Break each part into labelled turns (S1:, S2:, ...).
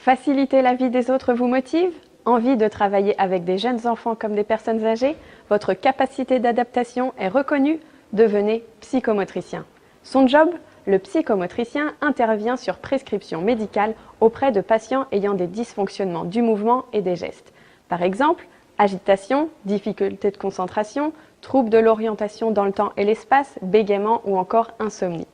S1: Faciliter la vie des autres vous motive? Envie de travailler avec des jeunes enfants comme des personnes âgées? Votre capacité d'adaptation est reconnue? Devenez psychomotricien. Son job? Le psychomotricien intervient sur prescription médicale auprès de patients ayant des dysfonctionnements du mouvement et des gestes. Par exemple, agitation, difficulté de concentration, troubles de l'orientation dans le temps et l'espace, bégaiement ou encore insomnie.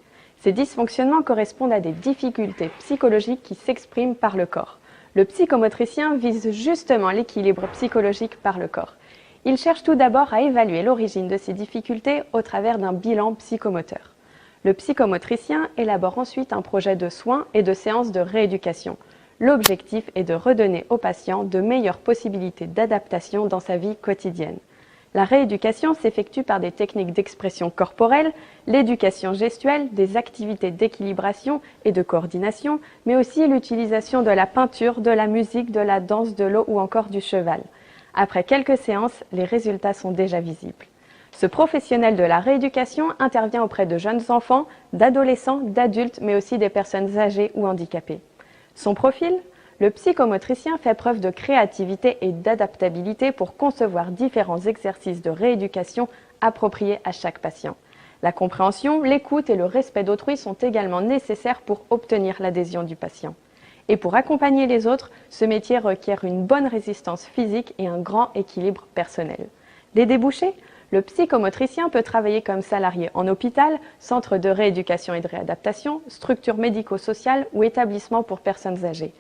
S1: Ces dysfonctionnements correspondent à des difficultés psychologiques qui s'expriment par le corps. Le psychomotricien vise justement l'équilibre psychologique par le corps. Il cherche tout d'abord à évaluer l'origine de ces difficultés au travers d'un bilan psychomoteur. Le psychomotricien élabore ensuite un projet de soins et de séances de rééducation. L'objectif est de redonner au patient de meilleures possibilités d'adaptation dans sa vie quotidienne. La rééducation s'effectue par des techniques d'expression corporelle, l'éducation gestuelle, des activités d'équilibration et de coordination, mais aussi l'utilisation de la peinture, de la musique, de la danse, de l'eau ou encore du cheval. Après quelques séances, les résultats sont déjà visibles. Ce professionnel de la rééducation intervient auprès de jeunes enfants, d'adolescents, d'adultes, mais aussi des personnes âgées ou handicapées. Son profil ? Le psychomotricien fait preuve de créativité et d'adaptabilité pour concevoir différents exercices de rééducation appropriés à chaque patient. La compréhension, l'écoute et le respect d'autrui sont également nécessaires pour obtenir l'adhésion du patient. Et pour accompagner les autres, ce métier requiert une bonne résistance physique et un grand équilibre personnel. Les débouchés ? Le psychomotricien peut travailler comme salarié en hôpital, centre de rééducation et de réadaptation, structure médico-sociale ou établissement pour personnes âgées.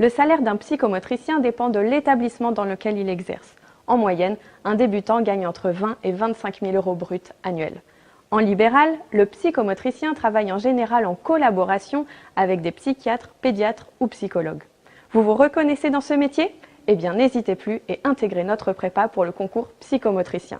S1: Le salaire d'un psychomotricien dépend de l'établissement dans lequel il exerce. En moyenne, un débutant gagne entre 20 et 25 000 € bruts annuels. En libéral, le psychomotricien travaille en général en collaboration avec des psychiatres, pédiatres ou psychologues. Vous vous reconnaissez dans ce métier? Eh bien, n'hésitez plus et intégrez notre prépa pour le concours psychomotricien.